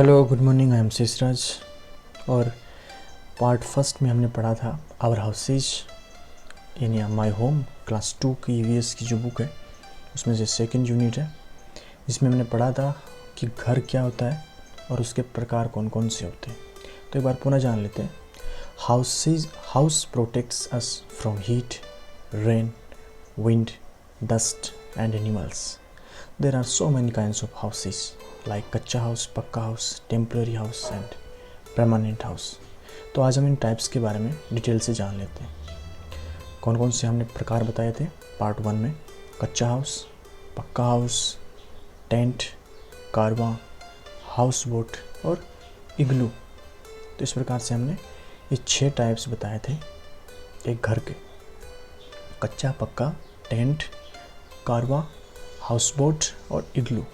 Hello good morning, I am Sheshraj. और part first में हमने पढ़ा था our houses in my home, class 2 की ईवीएस की जो बुक है उसमें से सेकंड यूनिट है। इसमें हमने पढ़ा था कि घर क्या होता है और उसके प्रकार कौन कौन से होते हैं। तो एक बार पुनः जान लेते हैं। House protects us from heat, rain, wind, dust and animals. There are so many kinds of houses like कच्चा हाउस, पक्का house, temporary house and permanent house. तो आज हम इन टाइप्स के बारे में डिटेल से जान लेते हैं। कौन कौन से हमने प्रकार बताए थे पार्ट 1 में। कच्चा हाउस, पक्का हाउस, टेंट, कारवां, हाउस बोट और इग्लू। तो इस प्रकार से हमने ये 6 टाइप्स बताए थे एक घर के। कच्चा, पक्का, टेंट, कारवा, हाउस बोट और इग्लू।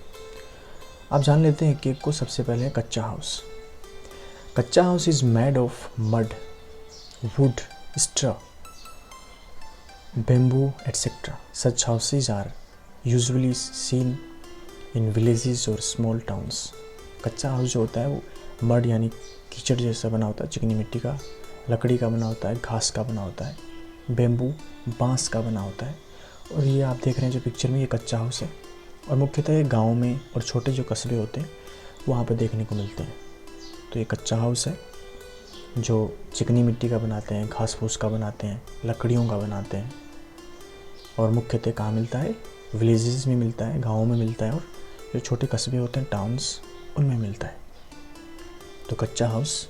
आप जान लेते हैं कि को सबसे पहले कच्चा हाउस। कच्चा house is made of mud, wood, straw, bamboo etcetera. Such houses are usually seen in villages और स्मॉल टाउन्स। कच्चा हाउस जो होता है वो मड यानी कीचड़ जैसा बना होता है, चिकनी मिट्टी का, लकड़ी का बना होता है, घास का बना होता है, बेम्बू बांस का बना होता है। और ये आप देख रहे हैं जो पिक्चर में, ये कच्चा हाउस है और मुख्यतः ये गाँव में और छोटे जो कस्बे होते हैं वहाँ पे देखने को मिलते हैं। तो ये कच्चा हाउस है जो चिकनी मिट्टी का बनाते हैं, घास फूस का बनाते हैं, लकड़ियों का बनाते हैं और मुख्यतः कहाँ मिलता है, विलेजेस में मिलता है, गाँव में मिलता है और जो छोटे कस्बे होते हैं टाउन्स उनमें मिलता है। तो कच्चा house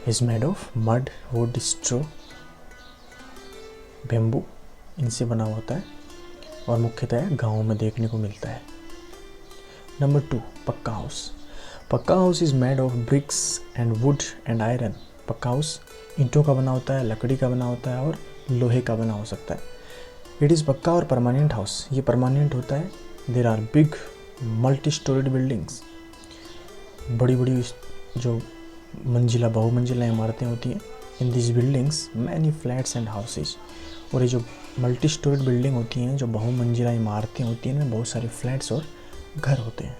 is made of mud, wood, straw, bamboo, इनसे बना होता है और मुख्यतः गाँव में देखने को मिलता है। नंबर 2, पक्का हाउस। पक्का house is made of BRICS and would and iron. पक्का हाउस ईंटों का बना होता है, लकड़ी का बना होता है और लोहे का बना हो सकता है। इट इज़ पक्का और परमानेंट हाउस। ये परमानेंट होता है। There are big multi storied buildings. बड़ी बड़ी जो मंजिला बहुमंजिला इमारतें होती हैं। In this buildings many flats and houses. और ये जो मल्टी स्टोरीड बिल्डिंग होती हैं, जो बहुमंजिला इमारतें होती हैं, इनमें बहुत सारे फ्लैट्स और घर होते हैं।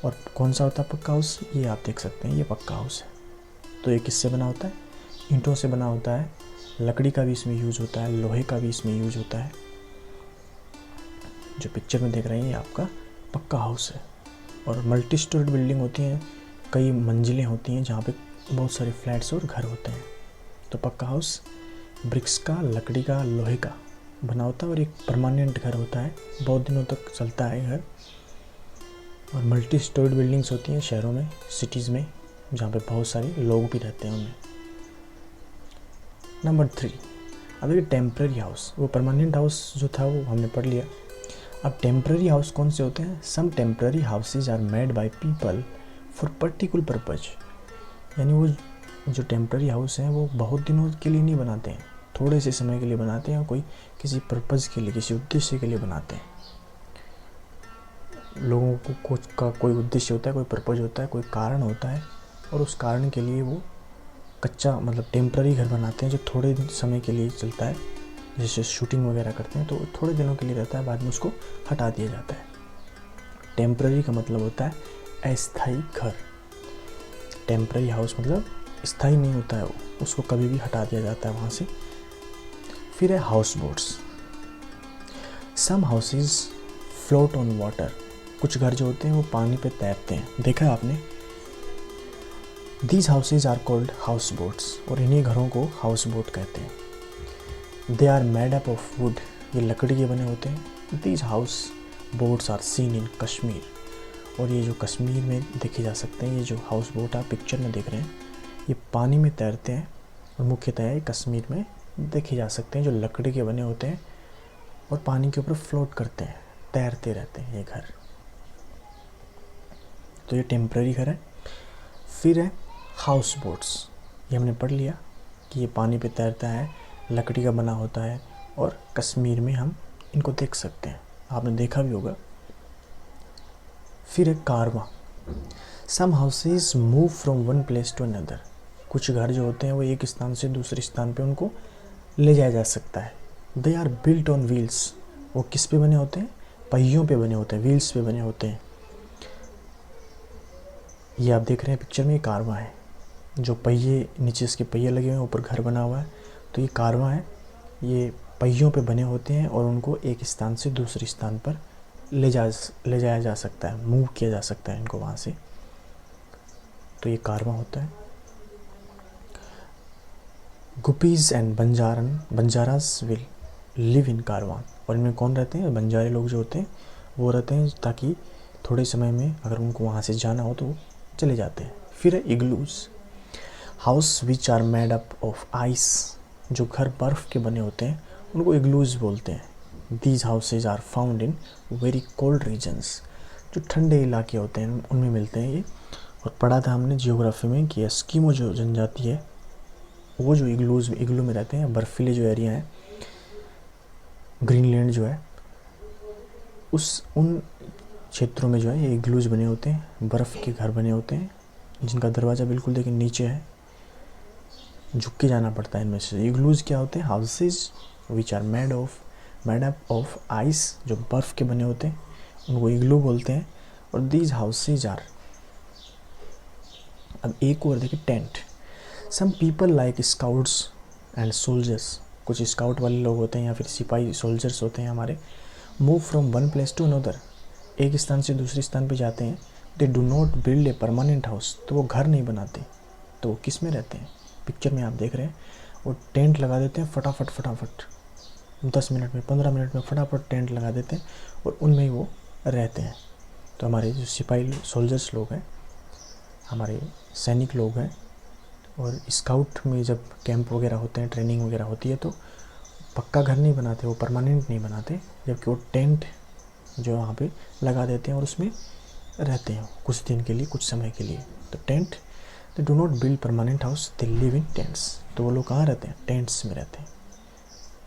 और कौन सा होता है पक्का हाउस, ये आप देख सकते हैं, ये पक्का हाउस है। तो ये किससे बना होता है, ईंटों से बना होता है, लकड़ी का भी इसमें यूज़ होता है, लोहे का भी इसमें यूज़ होता है। जो पिक्चर में देख रहे हैं ये आपका पक्का हाउस है। और मल्टी स्टोरीड बिल्डिंग होती हैं, कई मंजिलें होती हैं जहाँ पे बहुत सारे फ्लैट्स और घर होते हैं। तो पक्का हाउस ब्रिक्स का, लकड़ी का, लोहे का बना होता है और एक परमानेंट घर होता है, बहुत दिनों तक चलता है घर। और मल्टी स्टोरीड बिल्डिंग्स होती हैं शहरों में, सिटीज़ में, जहाँ पे बहुत सारे लोग भी रहते हैं उनमें। नंबर 3, अब ये टेम्पररी हाउस। वो परमानेंट हाउस जो था वो हमने पढ़ लिया। अब टेम्पररी हाउस कौन से होते हैं। Some temporary houses are made by people for particular purpose. यानी वो जो टेम्पररी हाउस हैं वो बहुत दिनों के लिए नहीं बनाते हैं, थोड़े से समय के लिए बनाते हैं, कोई किसी पर्पज़ के लिए, किसी उद्देश्य के लिए बनाते हैं। लोगों को कुछ का कोई उद्देश्य होता है, कोई पर्पज़ होता है, कोई कारण होता है और उस कारण के लिए वो कच्चा मतलब टेम्पररी घर बनाते हैं जो थोड़े समय के लिए चलता है। जैसे शूटिंग वगैरह करते हैं तो थोड़े दिनों के लिए रहता है, बाद में उसको हटा दिया जाता है। टेम्पररी का मतलब होता है अस्थायी घर। टेम्पररी हाउस मतलब स्थायी नहीं होता है, वो उसको कभी भी हटा दिया जाता है वहाँ से। फिर है house boats. Some houses float on water. कुछ घर जो होते हैं वो पानी पे तैरते हैं, देखा है आपने। These houses are called house boats. और इन्हीं घरों को हाउस बोट कहते हैं। They are made up of wood. ये लकड़ी के बने होते हैं। These house boats are seen in Kashmir. और ये जो कश्मीर में देखे जा सकते हैं, ये जो हाउस बोट आप पिक्चर में देख रहे हैं, ये पानी में तैरते हैं और मुख्यतः कश्मीर में देखे जा सकते हैं, जो लकड़ी के बने होते हैं और पानी के ऊपर फ्लोट करते हैं, तैरते रहते हैं ये घर। तो ये टेम्पररी घर है। फिर है हाउस बोट्स। ये हमने पढ़ लिया कि ये पानी पे तैरता है, लकड़ी का बना होता है और कश्मीर में हम इनको देख सकते हैं, आपने देखा भी होगा। फिर है कारवां। Some houses move from one place to another. कुछ घर जो होते हैं वो एक स्थान से दूसरे स्थान पे उनको ले जाया जा सकता है। They are built on wheels. वो किस पे बने होते हैं, पहियों पे बने होते हैं, व्हील्स पे बने होते हैं। ये आप देख रहे हैं पिक्चर में, ये कारवां है, जो पहिए नीचे इसके पहिए लगे हुए हैं, ऊपर घर बना हुआ है। तो ये कारवां है, ये पहियों पे बने होते हैं और उनको एक स्थान से दूसरे स्थान पर ले जाया जा सकता है, मूव किया जा सकता है इनको वहाँ से। तो ये कारवां होता है। Gypsies and Banjaras will live in कारवां। और इनमें कौन रहते हैं? बंजारे लोग जो होते हैं वो रहते हैं, ताकि थोड़े समय में अगर उनको वहाँ से जाना हो तो वो चले जाते हैं। फिर है igloos, house which are made up of ice. जो घर बर्फ़ के बने होते हैं उनको इग्लूज बोलते हैं। These houses are found in very cold regions. जो ठंडे इलाके होते हैं उनमें मिलते हैं ये। और पढ़ा था हमने जियोग्राफी में कि एस्किमो जो जनजाति है वो जो इग्लू में रहते हैं, बर्फीले जो एरिया है, ग्रीनलैंड जो है, उन क्षेत्रों में जो है ये इग्लूज बने होते हैं, बर्फ़ के घर बने होते हैं, जिनका दरवाज़ा बिल्कुल देखिए नीचे है, झुक के जाना पड़ता है इनमें से। इग्लूज क्या होते हैं? Houses which are made up of ice, जो बर्फ़ के बने होते हैं उनको इग्लू बोलते हैं। और दीज हाउसेज आर, अब एक और देखिए, tent. Some people like scouts and soldiers, कुछ स्काउट वाले लोग होते हैं या फिर सिपाही सोल्जर्स होते हैं हमारे, move from one place to another, एक स्थान से दूसरे स्थान पे जाते हैं। They do not build a permanent house, तो वो घर नहीं बनाते, तो वो किस में रहते हैं? पिक्चर में आप देख रहे हैं, वो टेंट लगा देते हैं फटाफट 10 मिनट में 15 मिनट में फटाफट टेंट लगा देते हैं और उनमें ही वो रहते हैं। तो हमारे जो सिपाही सोल्जर्स लोग हैं, हमारे सैनिक लोग हैं, और स्काउट में जब कैंप वगैरह होते हैं, ट्रेनिंग वगैरह होती है, तो पक्का घर नहीं बनाते, वो परमानेंट नहीं बनाते, जबकि वो टेंट जो वहाँ पे लगा देते हैं और उसमें रहते हैं कुछ दिन के लिए, कुछ समय के लिए। तो tent, they do not build permanent house, they live in tents. तो वो लोग कहाँ रहते हैं? टेंट्स में रहते हैं।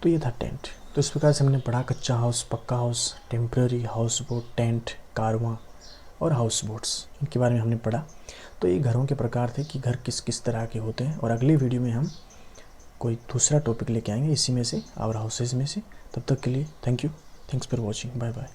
तो ये था टेंट। तो इस प्रकार से हमने पढ़ा कच्चा हाउस, पक्का house, temporary house boat, tent, कारवां और हाउस बोट्स, इनके बारे में हमने पढ़ा। तो ये घरों के प्रकार थे कि घर किस किस तरह के होते हैं। और अगले वीडियो में हम कोई दूसरा टॉपिक लेके आएंगे इसी में से, आवर हाउसेज में से। तब तक के लिए thank you, thanks for watching, bye bye.